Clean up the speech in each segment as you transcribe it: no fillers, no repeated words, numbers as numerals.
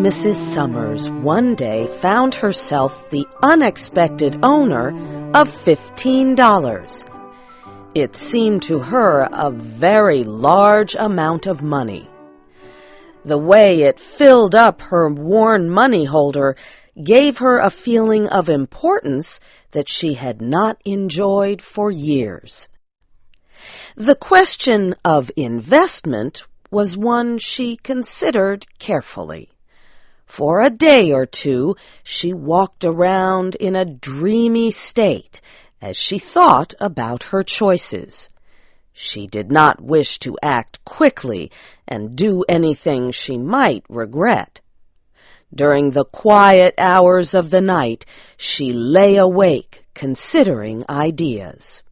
Mrs. Sommers one day found herself the unexpected owner of $15. It seemed to her a very large amount of money. The way it filled up her worn money holder gave her a feeling of importance that she had not enjoyed for years. The question of investment was one she considered carefully. For a day or two, she walked around in a dreamy state as she thought about her choices. She did not wish to act quickly and do anything she might regret. During the quiet hours of the night, she lay awake considering ideas.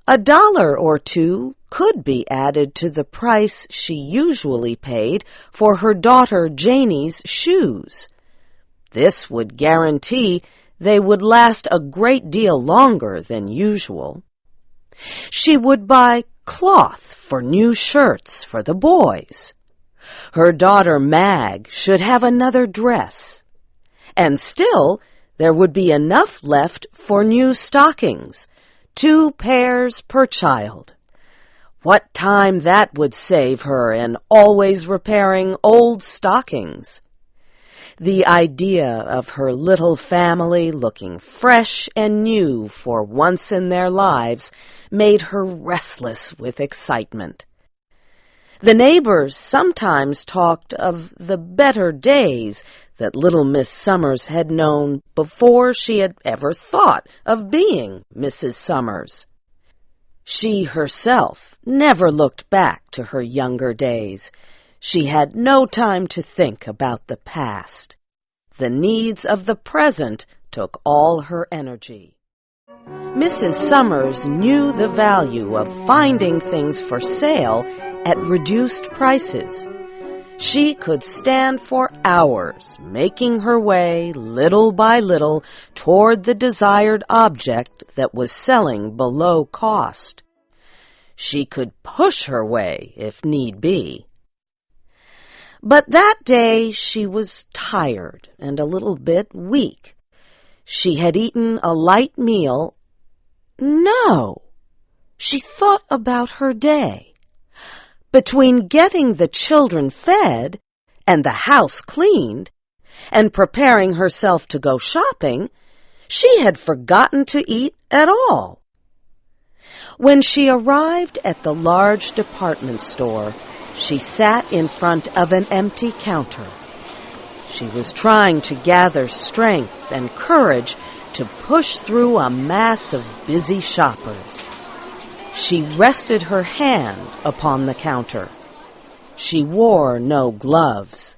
$1 or $2 could be added to the price she usually paid for her daughter Janie's shoes. This would guarantee they would last a great deal longer than usual. She would buy cloth for new shirts for the boys. Her daughter Mag should have another dress. And still, there would be enough left for new stockings, 2 pairs per child. What time that would save her in always repairing old stockings. The idea of her little family looking fresh and new for once in their lives made her restless with excitement. The neighbors sometimes talked of the better days that little Miss Sommers had known before she had ever thought of being Mrs. Sommers. She herself never looked back to her younger days. She had no time to think about the past. The needs of the present took all her energy. Mrs. Sommers knew the value of finding things for sale at reduced prices. She could stand for hours, making her way little by little toward the desired object that was selling below cost. She could push her way if need be. But that day she was tired and a little bit weak. She had eaten a light meal. No! She thought about her day. Between getting the children fed and the house cleaned and preparing herself to go shopping, she had forgotten to eat at all. When she arrived at the large department store, she sat in front of an empty counter. She was trying to gather strength and courage to push through a mass of busy shoppers. She rested her hand upon the counter. She wore no gloves.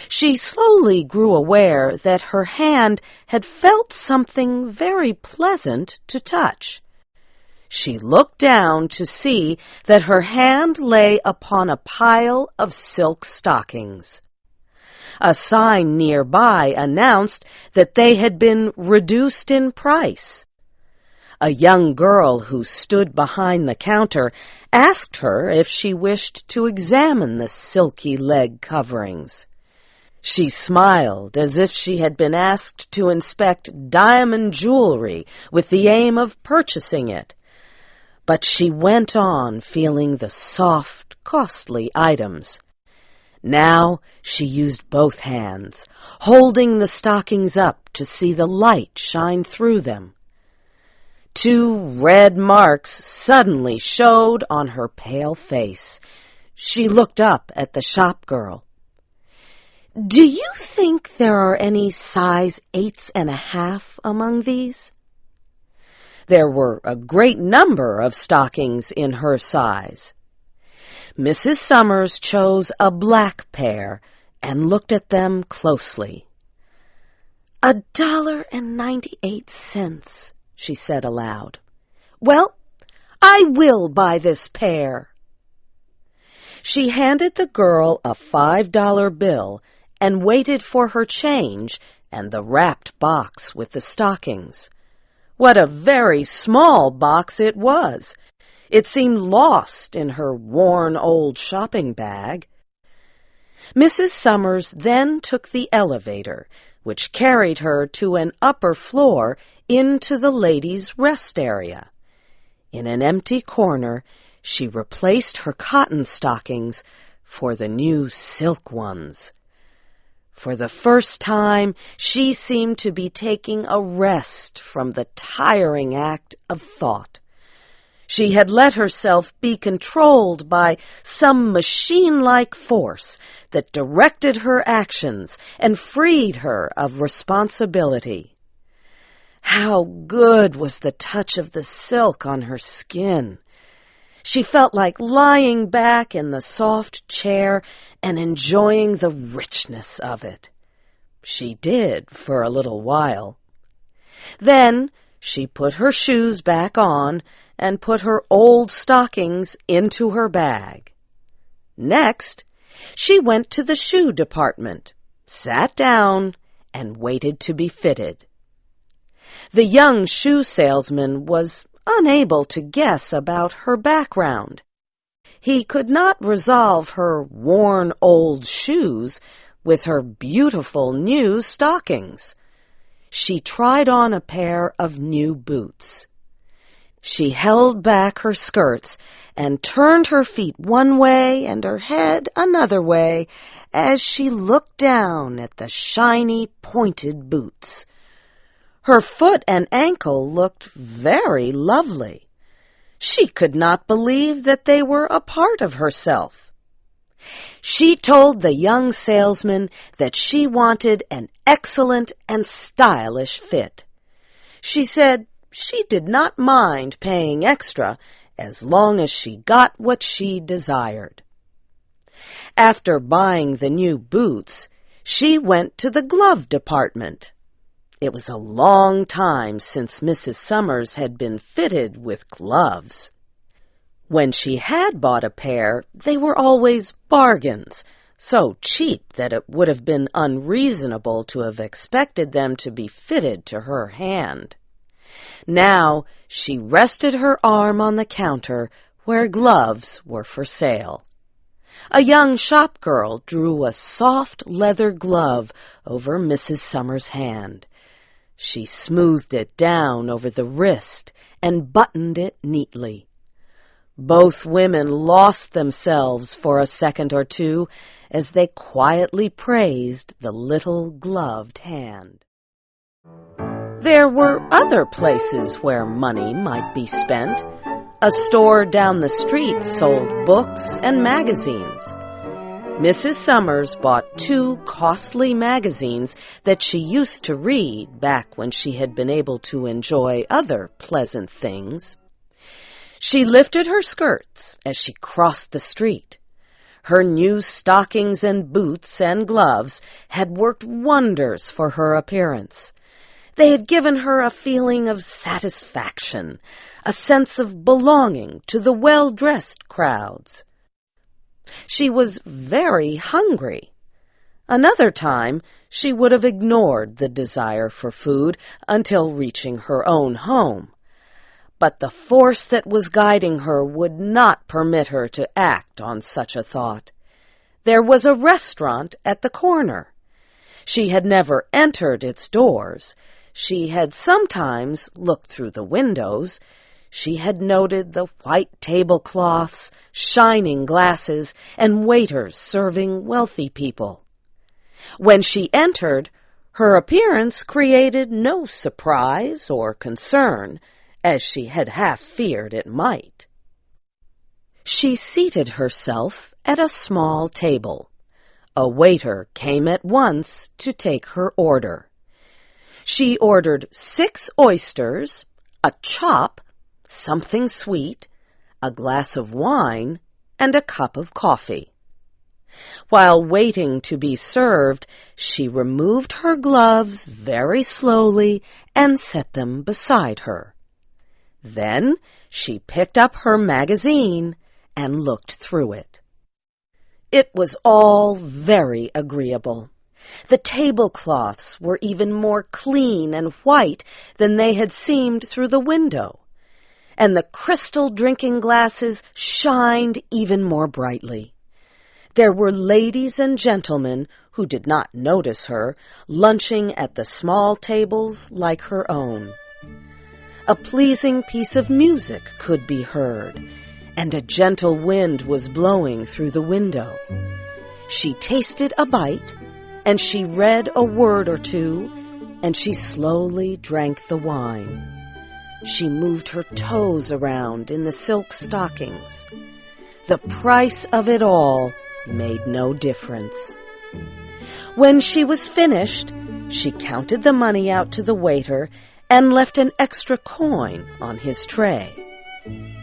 She slowly grew aware that her hand had felt something very pleasant to touch. She looked down to see that her hand lay upon a pile of silk stockings. A sign nearby announced that they had been reduced in price. A young girl who stood behind the counter asked her if she wished to examine the silky leg coverings. She smiled as if she had been asked to inspect diamond jewelry with the aim of purchasing it. But she went on feeling the soft, costly items. Now she used both hands, holding the stockings up to see the light shine through them. 2 red marks suddenly showed on her pale face. She looked up at the shop girl. "Do you think there are any size 8.5 among these?" There were a great number of stockings in her size. Mrs. Sommers chose a black pair and looked at them closely. $1.98, she said aloud. "Well, I will buy this pair." She handed the girl a $5 bill and waited for her change and the wrapped box with the stockings. What a very small box it was! It seemed lost in her worn old shopping bag. Mrs. Sommers then took the elevator, which carried her to an upper floor into the ladies' rest area. In an empty corner, she replaced her cotton stockings for the new silk ones. For the first time, she seemed to be taking a rest from the tiring act of thought. She had let herself be controlled by some machine-like force that directed her actions and freed her of responsibility. How good was the touch of the silk on her skin! She felt like lying back in the soft chair and enjoying the richness of it. She did for a little while. Then she put her shoes back on and put her old stockings into her bag. Next, she went to the shoe department, sat down, and waited to be fitted. The young shoe salesman was unable to guess about her background. He could not resolve her worn old shoes with her beautiful new stockings. She tried on a pair of new boots. She held back her skirts and turned her feet one way and her head another way as she looked down at the shiny, pointed boots. Her foot and ankle looked very lovely. She could not believe that they were a part of herself. She told the young salesman that she wanted an excellent and stylish fit. She said she did not mind paying extra as long as she got what she desired. After buying the new boots, she went to the glove department. It was a long time since Mrs. Sommers had been fitted with gloves. When she had bought a pair, they were always bargains, so cheap that it would have been unreasonable to have expected them to be fitted to her hand. Now she rested her arm on the counter where gloves were for sale. A young shop girl drew a soft leather glove over Mrs. Sommers' hand. She smoothed it down over the wrist and buttoned it neatly. Both women lost themselves for a second or two as they quietly praised the little gloved hand. There were other places where money might be spent. A store down the street sold books and magazines. Mrs. Sommers bought 2 costly magazines that she used to read back when she had been able to enjoy other pleasant things. She lifted her skirts as she crossed the street. Her new stockings and boots and gloves had worked wonders for her appearance. They had given her a feeling of satisfaction, a sense of belonging to the well-dressed crowds. She was very hungry. Another time, she would have ignored the desire for food until reaching her own home. But the force that was guiding her would not permit her to act on such a thought. There was a restaurant at the corner. She had never entered its doors. She had sometimes looked through the windows. She had noted the white tablecloths, shining glasses, and waiters serving wealthy people. When she entered, her appearance created no surprise or concern, as she had half feared it might. She seated herself at a small table. A waiter came at once to take her order. She ordered 6 oysters, a chop, something sweet, a glass of wine, and a cup of coffee. While waiting to be served, she removed her gloves very slowly and set them beside her. Then she picked up her magazine and looked through it. It was all very agreeable. The tablecloths were even more clean and white than they had seemed through the window, and the crystal drinking glasses shined even more brightly. There were ladies and gentlemen who did not notice her, lunching at the small tables like her own. A pleasing piece of music could be heard, and a gentle wind was blowing through the window. She tasted a bite, and she read a word or two, and she slowly drank the wine. She moved her toes around in the silk stockings. The price of it all made no difference. When she was finished, she counted the money out to the waiter and left an extra coin on his tray.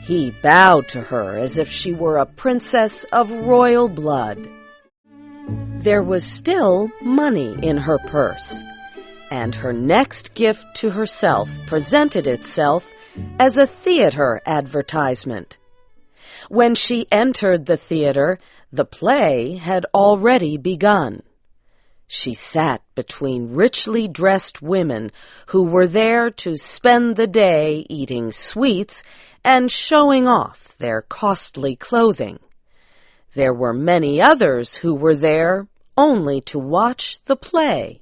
He bowed to her as if she were a princess of royal blood. There was still money in her purse, and her next gift to herself presented itself as a theater advertisement. When she entered the theater, the play had already begun. She sat between richly dressed women who were there to spend the day eating sweets and showing off their costly clothing. There were many others who were there only to watch the play.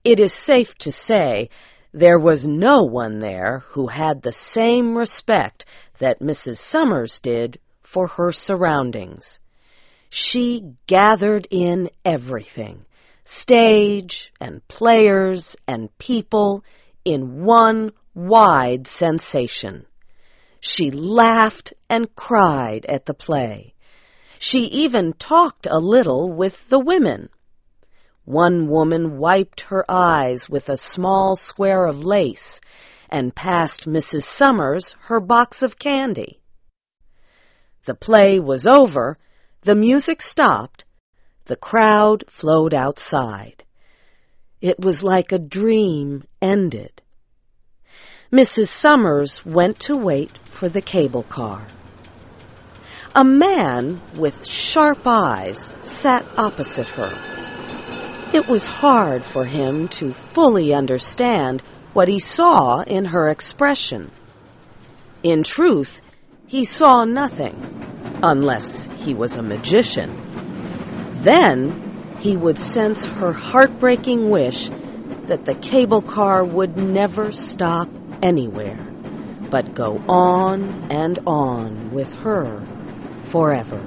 It is safe to say there was no one there who had the same respect that Mrs. Sommers did for her surroundings. She gathered in everything, stage and players and people, in one wide sensation. She laughed and cried at the play. She even talked a little with the women. One woman wiped her eyes with a small square of lace and passed Mrs. Sommers her box of candy. The play was over, the music stopped, the crowd flowed outside. It was like a dream ended. Mrs. Sommers went to wait for the cable car. A man with sharp eyes sat opposite her. It was hard for him to fully understand what he saw in her expression. In truth, he saw nothing, unless he was a magician. Then he would sense her heartbreaking wish that the cable car would never stop anywhere, but go on and on with her forever.